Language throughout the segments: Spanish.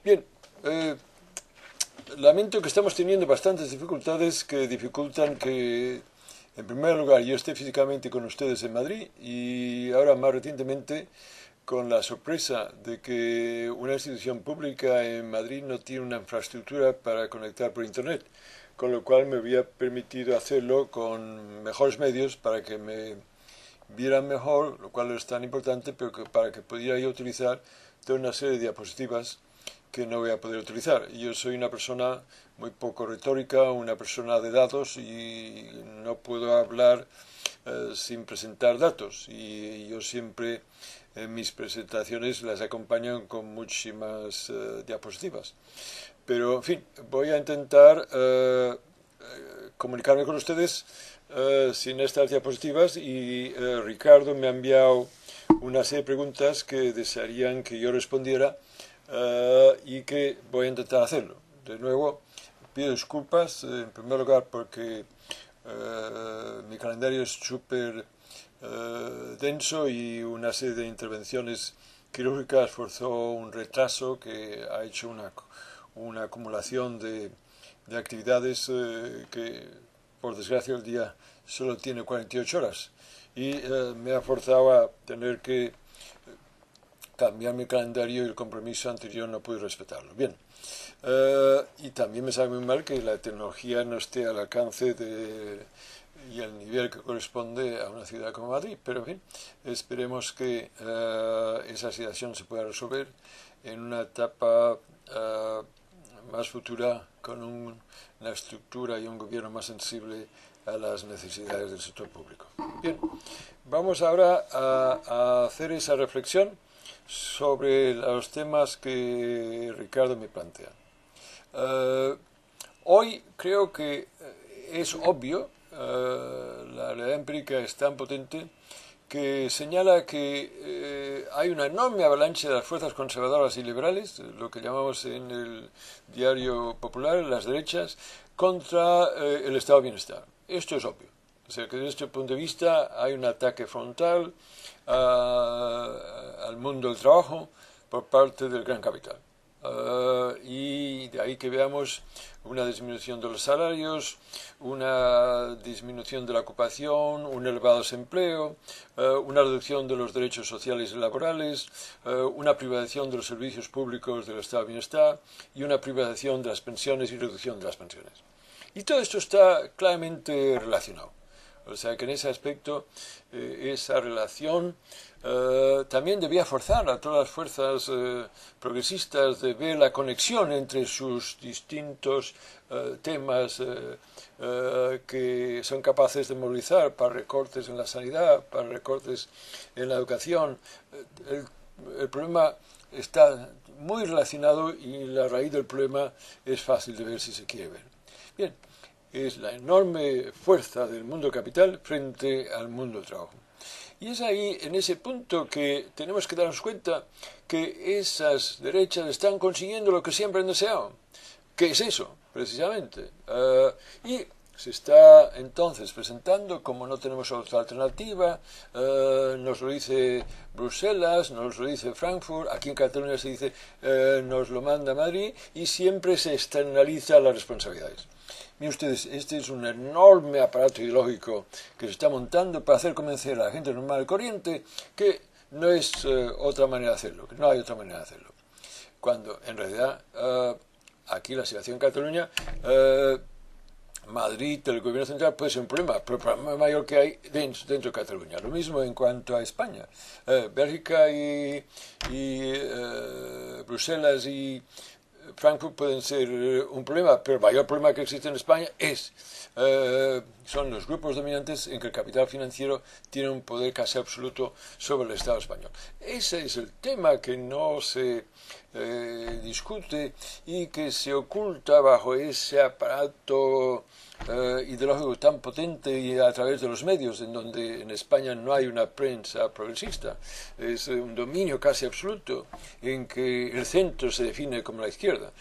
Bien, lamento que estamos teniendo bastantes dificultades que dificultan que, en primer lugar, yo esté físicamente con ustedes en Madrid y ahora más recientemente con la sorpresa de que una institución pública en Madrid no tiene una infraestructura para conectar por Internet, con lo cual me había permitido hacerlo con mejores medios para que me vieran mejor, lo cual es tan importante, pero que para que pudiera yo utilizar toda una serie de diapositivas que no voy a poder utilizar. Yo soy una persona muy poco retórica, una persona de datos y no puedo hablar sin presentar datos. Y yo siempre en mis presentaciones las acompaño con muchísimas diapositivas. Pero, en fin, voy a intentar comunicarme con ustedes sin estas diapositivas y Ricardo me ha enviado una serie de preguntas que desearían que yo respondiera y que voy a intentar hacerlo. De nuevo, pido disculpas en primer lugar porque mi calendario es súper denso y una serie de intervenciones quirúrgicas forzó un retraso que ha hecho una acumulación de actividades que, por desgracia, el día solo tiene 48 horas y me ha forzado a tener que cambiar mi calendario y el compromiso anterior no pude respetarlo. Bien, y también me sabe muy mal que la tecnología no esté al alcance y al nivel que corresponde a una ciudad como Madrid, pero en fin, esperemos que esa situación se pueda resolver en una etapa más futura con una estructura y un gobierno más sensible a las necesidades del sector público. Bien, vamos ahora a hacer esa reflexión sobre los temas que Ricardo me plantea. Hoy creo que es obvio, la realidad empírica es tan potente que señala que hay una enorme avalancha de las fuerzas conservadoras y liberales, lo que llamamos en el diario popular las derechas, contra el estado de bienestar. Esto es obvio. O sea que desde este punto de vista hay un ataque frontal al mundo del trabajo por parte del gran capital. Y de ahí que veamos una disminución de los salarios, una disminución de la ocupación, un elevado desempleo, una reducción de los derechos sociales y laborales, una privatización de los servicios públicos del estado de bienestar y una privatización de las pensiones y reducción de las pensiones. Y todo esto está claramente relacionado. O sea que en ese aspecto esa relación también debía forzar a todas las fuerzas progresistas de ver la conexión entre sus distintos temas que son capaces de movilizar para recortes en la sanidad, para recortes en la educación. El problema está muy relacionado y la raíz del problema es fácil de ver si se quiere ver. Bien, es la enorme fuerza del mundo capital frente al mundo del trabajo. Y es ahí, en ese punto, que tenemos que darnos cuenta que esas derechas están consiguiendo lo que siempre han deseado. ¿Qué es eso, precisamente? Y se está entonces presentando como no tenemos otra alternativa, nos lo dice Bruselas, nos lo dice Frankfurt, aquí en Cataluña se dice nos lo manda Madrid y siempre se externaliza las responsabilidades. Miren ustedes, este es un enorme aparato ideológico que se está montando para hacer convencer a la gente normal y corriente que no es otra manera de hacerlo, que no hay otra manera de hacerlo. Cuando en realidad aquí la situación en Cataluña, Madrid, el gobierno central puede ser un problema, pero el problema mayor que hay dentro de Cataluña. Lo mismo en cuanto a España. Bélgica y Bruselas y Frankfurt pueden ser un problema, pero el mayor problema que existe en España son los grupos dominantes en que el capital financiero tiene un poder casi absoluto sobre el Estado español. Ese es el tema que no se discute y que se oculta bajo ese aparato ideológico tan potente y a través de los medios, en donde en España no hay una prensa progresista. Es un dominio casi absoluto en que el centro se define como la izquierda,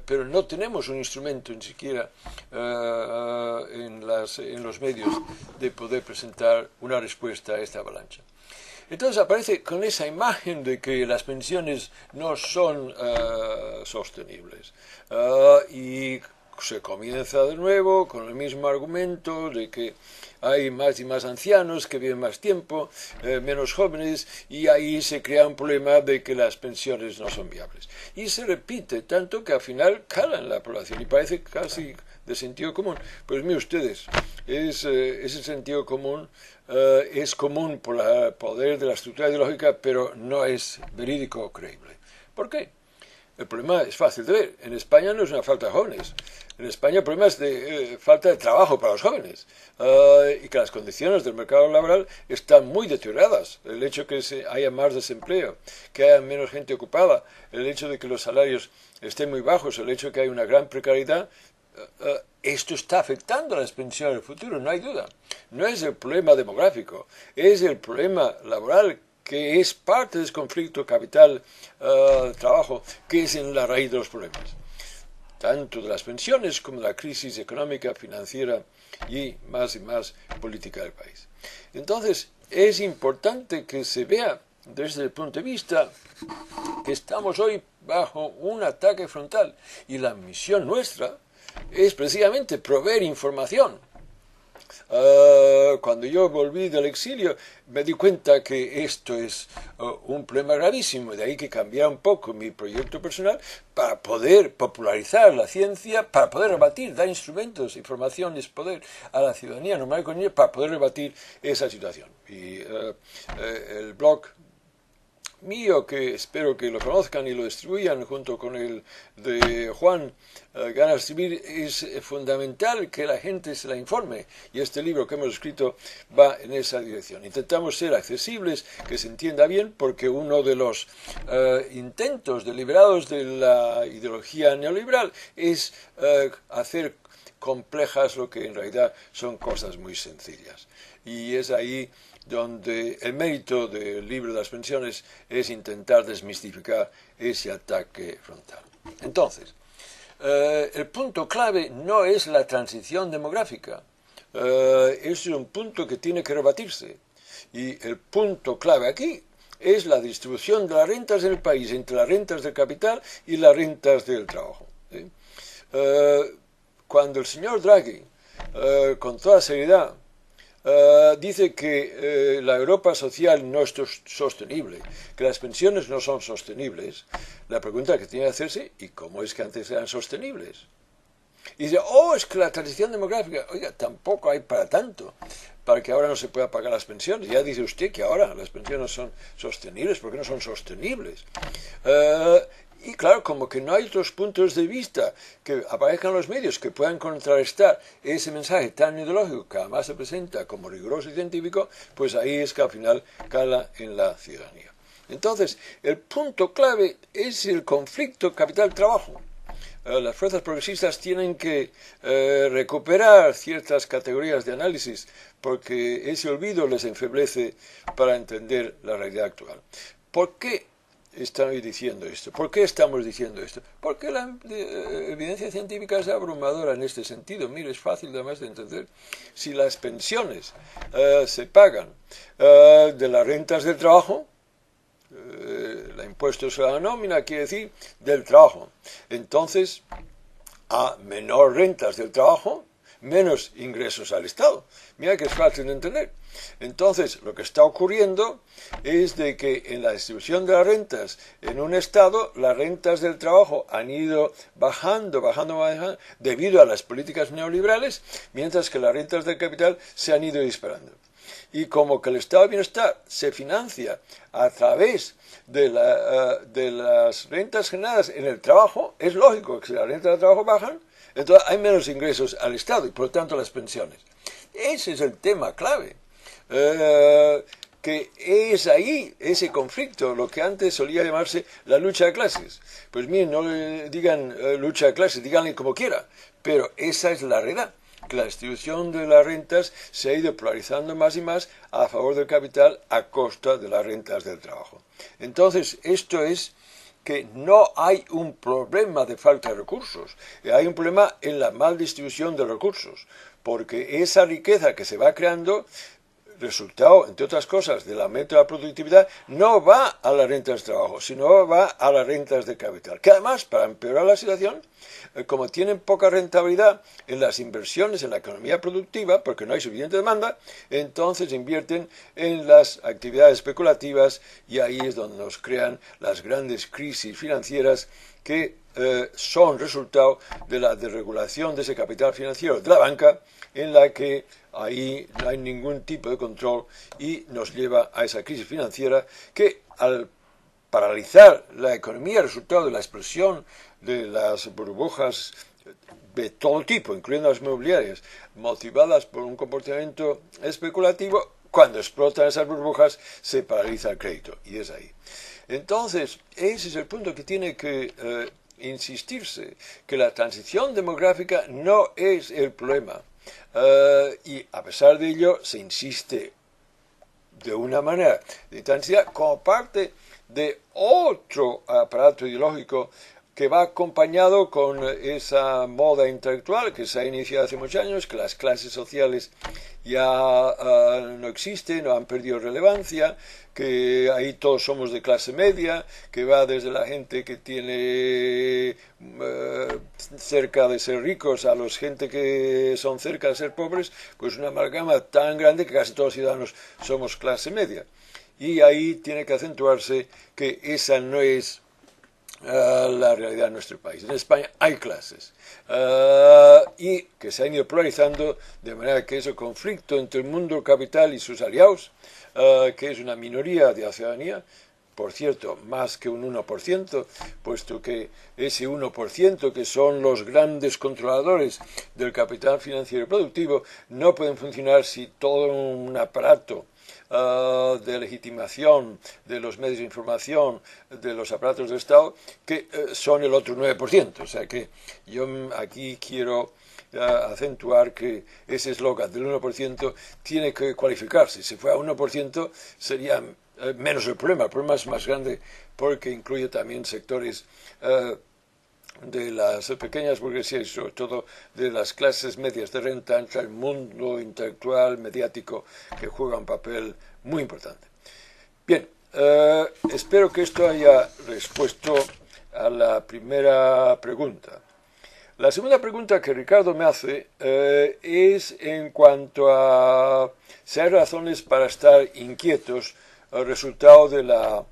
pero no tenemos un instrumento ni siquiera en los medios de poder presentar una respuesta a esta avalancha. Entonces aparece con esa imagen de que las pensiones no son sostenibles. Y se comienza de nuevo con el mismo argumento de que hay más y más ancianos que viven más tiempo, menos jóvenes, y ahí se crea un problema de que las pensiones no son viables. Y se repite tanto que al final cala en la población y parece casi de sentido común. Pues miren ustedes, ese sentido común es común por el poder de la estructura ideológica, pero no es verídico o creíble. ¿Por qué? El problema es fácil de ver. En España no es una falta de jóvenes. En España el problema es de falta de trabajo para los jóvenes y que las condiciones del mercado laboral están muy deterioradas. El hecho de que haya más desempleo, que haya menos gente ocupada, el hecho de que los salarios estén muy bajos, el hecho de que hay una gran precariedad, esto está afectando a las pensiones del futuro, no hay duda. No es el problema demográfico, es el problema laboral, que es parte de ese conflicto capital-trabajo, que es en la raíz de los problemas, tanto de las pensiones como de la crisis económica, financiera y más política del país. Entonces, es importante que se vea desde el punto de vista que estamos hoy bajo un ataque frontal y la misión nuestra es precisamente proveer información. Cuando yo volví del exilio me di cuenta que esto es un problema gravísimo, de ahí que cambiara un poco mi proyecto personal para poder popularizar la ciencia, para poder rebatir, dar instrumentos, informaciones, poder a la ciudadanía normal y corriente para poder rebatir esa situación. Y el blog mío, que espero que lo conozcan y lo distribuyan junto con el de Juan, Ganas de Vivir, es fundamental que la gente se la informe, y este libro que hemos escrito va en esa dirección. Intentamos ser accesibles, que se entienda bien, porque uno de los intentos deliberados de la ideología neoliberal es hacer complejas lo que en realidad son cosas muy sencillas. Y es ahí donde el mérito del libro de las pensiones es intentar desmistificar ese ataque frontal. Entonces, el punto clave no es la transición demográfica, es un punto que tiene que rebatirse. Y el punto clave aquí es la distribución de las rentas en el país entre las rentas del capital y las rentas del trabajo. Cuando el señor Draghi, con toda seriedad, dice que la Europa social no es sostenible, que las pensiones no son sostenibles, la pregunta que tiene que hacerse, ¿y cómo es que antes eran sostenibles? Y dice, es que la transición demográfica, oiga, tampoco hay para tanto, para que ahora no se pueda pagar las pensiones. Ya dice usted que ahora las pensiones son sostenibles, ¿por qué no son sostenibles? Y claro, como que no hay otros puntos de vista que aparezcan en los medios que puedan contrarrestar ese mensaje tan ideológico que además se presenta como riguroso y científico, pues ahí es que al final cala en la ciudadanía. Entonces, el punto clave es el conflicto capital-trabajo. Las fuerzas progresistas tienen que recuperar ciertas categorías de análisis porque ese olvido les enfeblece para entender la realidad actual. ¿Por qué estoy diciendo esto? ¿Por qué estamos diciendo esto? Porque la evidencia científica es abrumadora en este sentido. Mire, es fácil además de entender. Si las pensiones se pagan de las rentas del trabajo, el impuesto sobre la nómina quiere decir del trabajo. Entonces, a menor rentas del trabajo, menos ingresos al Estado. Mira que es fácil de entender. Entonces, lo que está ocurriendo es de que en la distribución de las rentas en un Estado, las rentas del trabajo han ido bajando debido a las políticas neoliberales, mientras que las rentas del capital se han ido disparando. Y como que el estado de bienestar se financia a través de las rentas generadas en el trabajo, es lógico que si las rentas del trabajo bajan, entonces hay menos ingresos al Estado y por lo tanto las pensiones. Ese es el tema clave, que es ahí ese conflicto, lo que antes solía llamarse la lucha de clases. Pues miren, no le digan lucha de clases, díganle como quiera, pero esa es la realidad, que la distribución de las rentas se ha ido polarizando más y más a favor del capital a costa de las rentas del trabajo. Entonces, esto es que no hay un problema de falta de recursos, hay un problema en la mal distribución de recursos, porque esa riqueza que se va creando resultado, entre otras cosas, del aumento de la productividad, no va a las rentas de trabajo, sino va a las rentas de capital. Que además, para empeorar la situación, como tienen poca rentabilidad en las inversiones en la economía productiva, porque no hay suficiente demanda, entonces invierten en las actividades especulativas y ahí es donde nos crean las grandes crisis financieras que son resultado de la desregulación de ese capital financiero de la banca, en la que ahí no hay ningún tipo de control y nos lleva a esa crisis financiera que, al paralizar la economía, resultado de la explosión de las burbujas de todo tipo, incluyendo las inmobiliarias, motivadas por un comportamiento especulativo, cuando explotan esas burbujas se paraliza el crédito, y es ahí. Entonces, ese es el punto que tiene que insistirse, que la transición demográfica no es el problema. Y a pesar de ello, se insiste de una manera de intensidad como parte de otro aparato ideológico que va acompañado con esa moda intelectual que se ha iniciado hace muchos años, que las clases sociales ya no existen, no han perdido relevancia, que ahí todos somos de clase media, que va desde la gente que tiene cerca de ser ricos a los gente que son cerca de ser pobres, pues una amalgama tan grande que casi todos los ciudadanos somos clase media. Y ahí tiene que acentuarse que esa no es la realidad de nuestro país. En España hay clases y que se han ido polarizando de manera que ese conflicto entre el mundo capital y sus aliados, que es una minoría de la ciudadanía, por cierto, más que un 1%, puesto que ese 1% que son los grandes controladores del capital financiero y productivo no pueden funcionar si todo un aparato de legitimación de los medios de información, de los aparatos de Estado, que son el otro 9%. O sea que yo aquí quiero acentuar que ese eslogan del 1% tiene que cualificarse. Si fuera 1% sería menos el problema es más grande porque incluye también sectores de las pequeñas burguesías y sobre todo de las clases medias de renta entre el mundo intelectual, mediático, que juega un papel muy importante. Bien, espero que esto haya respuesto a la primera pregunta. La segunda pregunta que Ricardo me hace es en cuanto a si hay razones para estar inquietos al resultado de la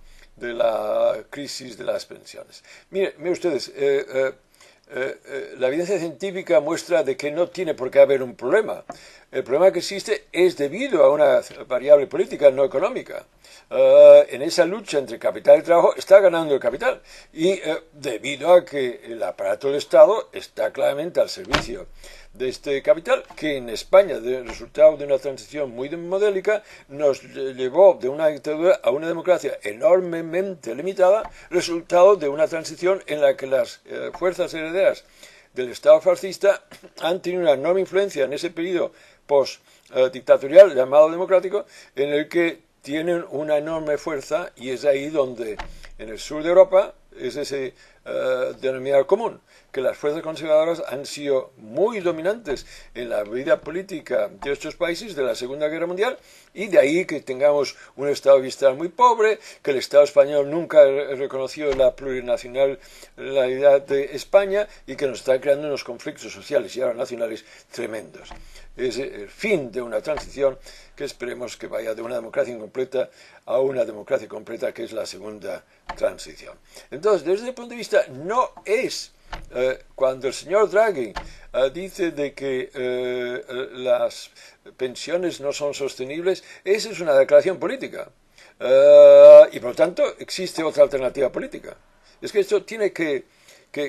crisis de las pensiones. Miren ustedes, la evidencia científica muestra de que no tiene por qué haber un problema. El problema que existe es debido a una variable política, no económica. En esa lucha entre capital y trabajo está ganando el capital y debido a que el aparato del Estado está claramente al servicio de este capital, que en España, resultado de una transición muy modélica, nos llevó de una dictadura a una democracia enormemente limitada, resultado de una transición en la que las fuerzas herederas del Estado fascista han tenido una enorme influencia en ese periodo post-dictatorial llamado democrático, en el que tienen una enorme fuerza, y es ahí donde en el sur de Europa es ese denominador común, que las fuerzas conservadoras han sido muy dominantes en la vida política de estos países de la Segunda Guerra Mundial, y de ahí que tengamos un estado de bienestar muy pobre, que el Estado español nunca ha reconocido la plurinacionalidad de España y que nos está creando unos conflictos sociales y ahora nacionales tremendos. Es el fin de una transición que esperemos que vaya de una democracia incompleta a una democracia completa, que es la segunda transición. Entonces, desde ese punto de vista, no es cuando el señor Draghi dice de que las pensiones no son sostenibles, esa es una declaración política y por lo tanto existe otra alternativa política. Es que esto tiene que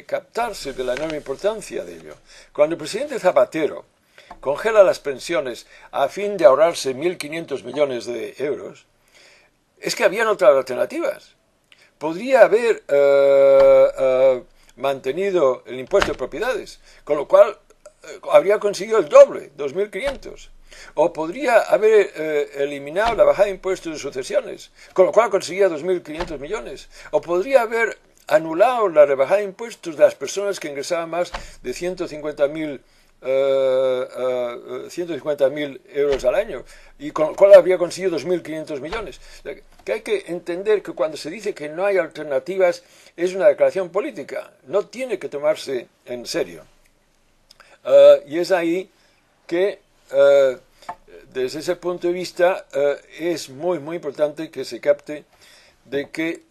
captarse de la enorme importancia de ello. Cuando el presidente Zapatero congela las pensiones a fin de ahorrarse 1.500 millones de euros, es que habían otras alternativas. Podría haber mantenido el impuesto de propiedades, con lo cual habría conseguido el doble, 2.500. O podría haber eliminado la bajada de impuestos de sucesiones, con lo cual conseguía 2.500 millones. O podría haber anulado la rebajada de impuestos de las personas que ingresaban más de 150.000 150.000 euros al año, y con lo cual habría conseguido 2.500 millones. Que hay que entender que cuando se dice que no hay alternativas es una declaración política, no tiene que tomarse en serio. Y es ahí que, desde ese punto de vista, es muy, muy importante que se capte de que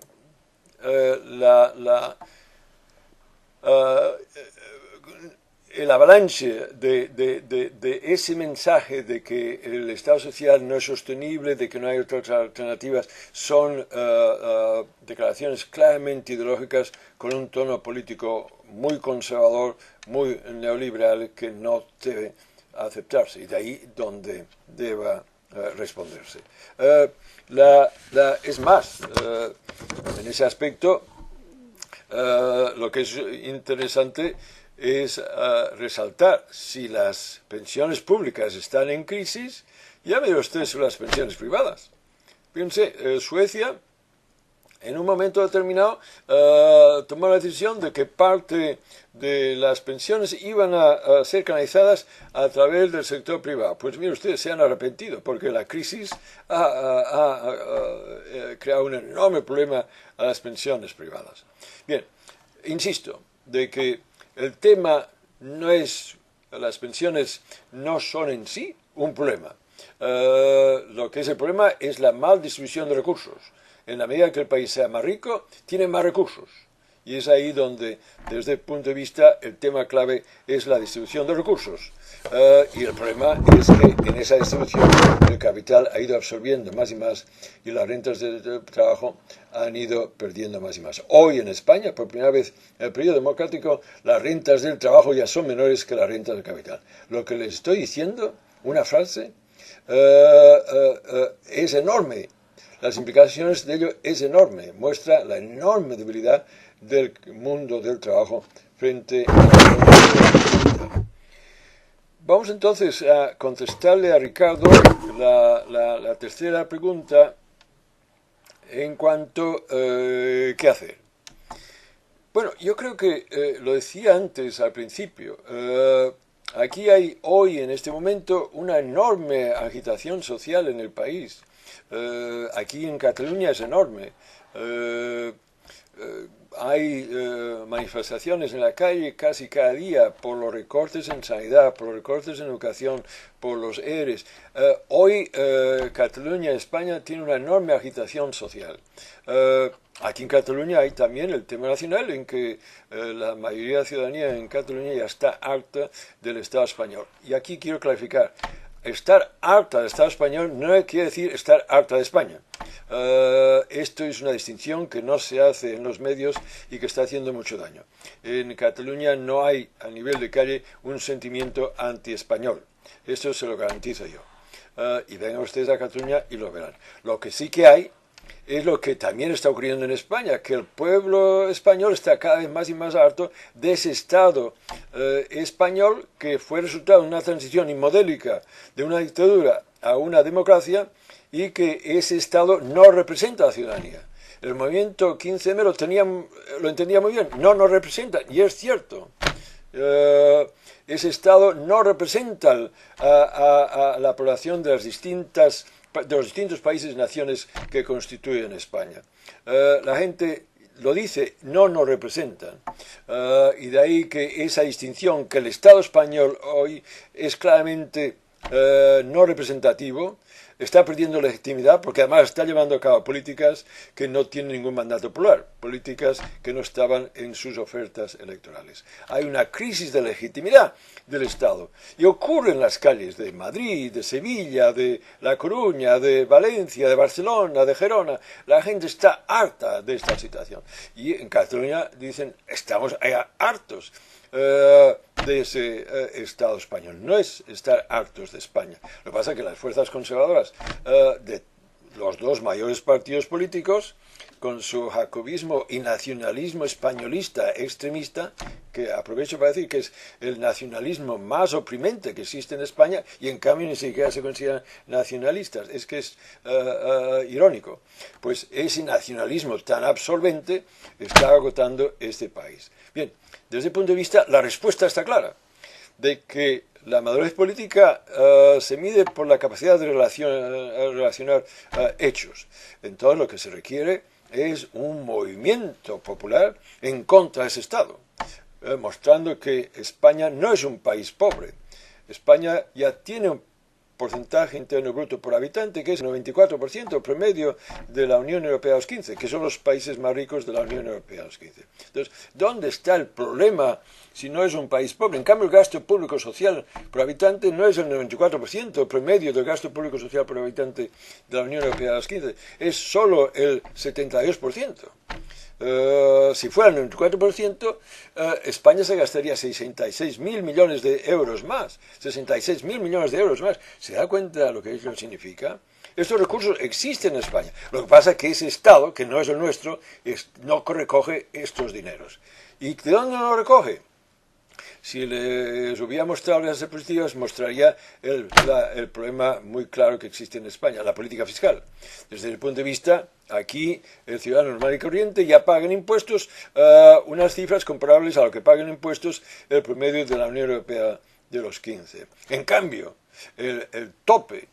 el avalanche de ese mensaje de que el Estado social no es sostenible, de que no hay otras alternativas, son declaraciones claramente ideológicas con un tono político muy conservador, muy neoliberal, que no debe aceptarse, y de ahí donde deba responderse. Es más, en ese aspecto, lo que es interesante es resaltar, si las pensiones públicas están en crisis, ya me usted sobre las pensiones privadas. Fíjense, Suecia, en un momento determinado, tomó la decisión de que parte de las pensiones iban a ser canalizadas a través del sector privado. Pues mire, ustedes se han arrepentido, porque la crisis ha creado un enorme problema a las pensiones privadas. Bien, insisto, de que el tema no es, las pensiones no son en sí un problema. Lo que es el problema es la mal distribución de recursos. En la medida que el país sea más rico, tiene más recursos. Y es ahí donde, desde el punto de vista, el tema clave es la distribución de recursos. Y el problema es que en esa distribución el capital ha ido absorbiendo más y más, y las rentas de trabajo han ido perdiendo más y más. Hoy en España, por primera vez en el periodo democrático, las rentas del trabajo ya son menores que las rentas del capital. Lo que les estoy diciendo, una frase, es enorme. Las implicaciones de ello es enorme. Muestra la enorme debilidad del mundo del trabajo frente a la. Vamos entonces a contestarle a Ricardo la tercera pregunta en cuanto ¿qué hacer? Bueno, yo creo que lo decía antes al principio. Aquí hay hoy, en este momento, una enorme agitación social en el país. Aquí en Cataluña es enorme. Hay manifestaciones en la calle casi cada día por los recortes en sanidad, por los recortes en educación, por los ERES. Hoy Cataluña, España, tiene una enorme agitación social. Aquí en Cataluña hay también el tema nacional, en que la mayoría de la ciudadanía en Cataluña ya está harta del Estado español. Y aquí quiero clarificar. Estar harta del Estado español no quiere decir estar harta de España. Esto es una distinción que no se hace en los medios y que está haciendo mucho daño. En Cataluña no hay, a nivel de calle, un sentimiento anti-español. Esto se lo garantizo yo. Y vengan ustedes a Cataluña y lo verán. Lo que sí que hay es lo que también está ocurriendo en España, que el pueblo español está cada vez más y más harto de ese Estado español que fue resultado de una transición inmodélica de una dictadura a una democracia, y que ese Estado no representa a la ciudadanía. El movimiento 15M lo entendía muy bien, no nos representa, y es cierto. Ese Estado no representa a la población de los distintos países y naciones que constituyen España. La gente lo dice, no nos representan. Y de ahí que esa distinción, que el Estado español hoy es claramente no representativo, está perdiendo legitimidad, porque además está llevando a cabo políticas que no tienen ningún mandato popular, políticas que no estaban en sus ofertas electorales. Hay una crisis de legitimidad del Estado, y ocurre en las calles de Madrid, de Sevilla, de La Coruña, de Valencia, de Barcelona, de Gerona. La gente está harta de esta situación, y en Cataluña dicen, estamos hartos de ese Estado español. No es estar hartos de España. Lo que pasa es que las fuerzas conservadoras de los dos mayores partidos políticos, con su jacobismo y nacionalismo españolista extremista, que aprovecho para decir que es el nacionalismo más oprimente que existe en España, y en cambio ni siquiera se consideran nacionalistas. Es que es irónico. Pues ese nacionalismo tan absorbente está agotando este país. Bien, desde el punto de vista, la respuesta está clara. de que la madurez política se mide por la capacidad de relacionar hechos. Entonces lo que se requiere es un movimiento popular en contra de ese Estado, mostrando que España no es un país pobre. España ya tiene un porcentaje interno bruto por habitante que es el 94% promedio de la Unión Europea a los 15, que son los países más ricos de la Unión Europea a los 15. Entonces, ¿dónde está el problema si no es un país pobre? En cambio, el gasto público social por habitante no es el 94% promedio del gasto público social por habitante de la Unión Europea a los 15, es solo el 72%. Si fuera el 94%, España se gastaría 66.000 millones de euros más. 66.000 millones de euros más. ¿Se da cuenta de lo que eso significa? Estos recursos existen en España. Lo que pasa es que ese Estado, que no es el nuestro, no recoge estos dineros. ¿Y de dónde no lo recoge? Si les hubiera mostrado las diapositivas, mostraría el problema muy claro que existe en España, la política fiscal. Desde el punto de vista, aquí el ciudadano normal y corriente ya paga en impuestos unas cifras comparables a lo que pagan impuestos el promedio de la Unión Europea de los 15. En cambio, el tope,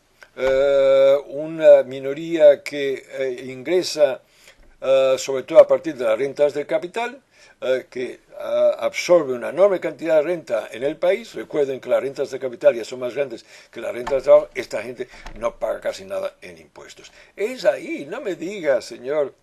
una minoría que ingresa sobre todo a partir de las rentas del capital, que absorbe una enorme cantidad de renta en el país. Recuerden que las rentas de capital ya son más grandes que las rentas de trabajo. Esta gente no paga casi nada en impuestos. Es ahí, no me diga, señor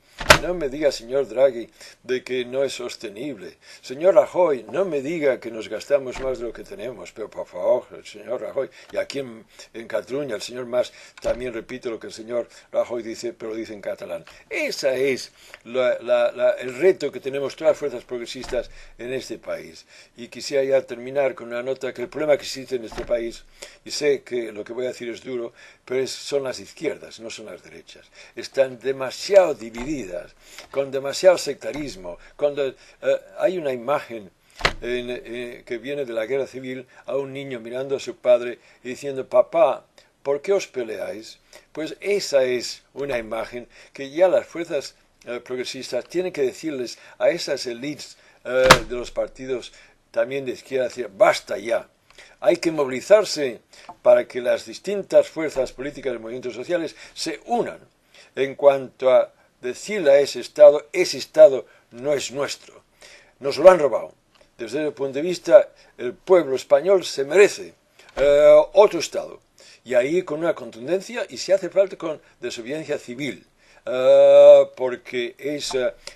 Draghi, de que no es sostenible. Señor Rajoy, no me diga que nos gastamos más de lo que tenemos, pero por favor, el señor Rajoy, y aquí en Cataluña el señor Mas también repite lo que el señor Rajoy dice, pero lo dice en catalán. Ese es el reto que tenemos todas las fuerzas progresistas en este país. Y quisiera ya terminar con una nota que el problema que existe en este país, y sé que lo que voy a decir es duro, pero son las izquierdas, no son las derechas. Están demasiado divididas, con demasiado sectarismo. Cuando hay una imagen que viene de la guerra civil, a un niño mirando a su padre y diciendo: papá, ¿por qué os peleáis? Pues esa es una imagen que ya las fuerzas progresistas tienen que decirles a esas élites de los partidos también de izquierda, decir: basta ya. Hay que movilizarse para que las distintas fuerzas políticas y movimientos sociales se unan en cuanto a decirle a ese Estado no es nuestro, nos lo han robado. Desde el punto de vista, el pueblo español se merece otro Estado, y ahí con una contundencia, y si hace falta con desobediencia civil, porque es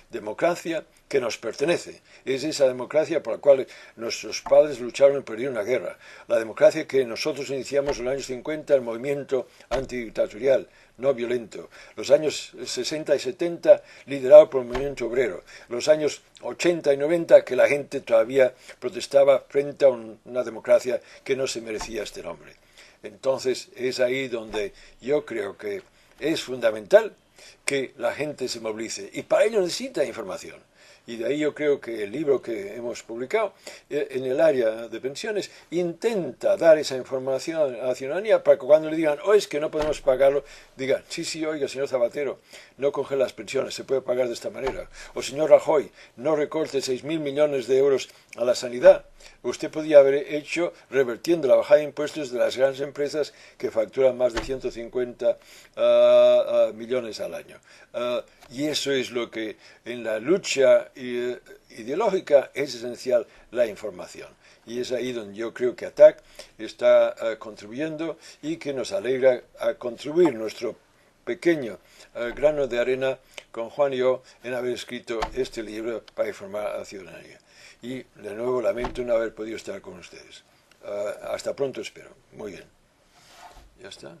democracia que nos pertenece. Es esa democracia por la cual nuestros padres lucharon y perdieron la guerra. La democracia que nosotros iniciamos en los años 50, el movimiento antidictatorial, no violento. Los años 60 y 70, liderado por el movimiento obrero. Los años 80 y 90, que la gente todavía protestaba frente a una democracia que no se merecía este nombre. Entonces, es ahí donde yo creo que es fundamental que la gente se movilice. Y para ello necesita información. Y de ahí yo creo que el libro que hemos publicado en el área de pensiones intenta dar esa información a la ciudadanía para que cuando le digan: oh, es que no podemos pagarlo, digan: sí, oiga, señor Zapatero, no coge las pensiones, se puede pagar de esta manera. O señor Rajoy, no recorte 6.000 millones de euros a la sanidad. Usted podía haber hecho revertiendo la bajada de impuestos de las grandes empresas que facturan más de 150 millones al año. Y eso es lo que en la lucha ideológica es esencial, la información. Y es ahí donde yo creo que ATAC está contribuyendo, y que nos alegra a contribuir nuestro pequeño grano de arena con Juan y yo en haber escrito este libro para informar a la ciudadanía. Y de nuevo lamento no haber podido estar con ustedes. Hasta pronto, espero. Muy bien. ¿Ya está?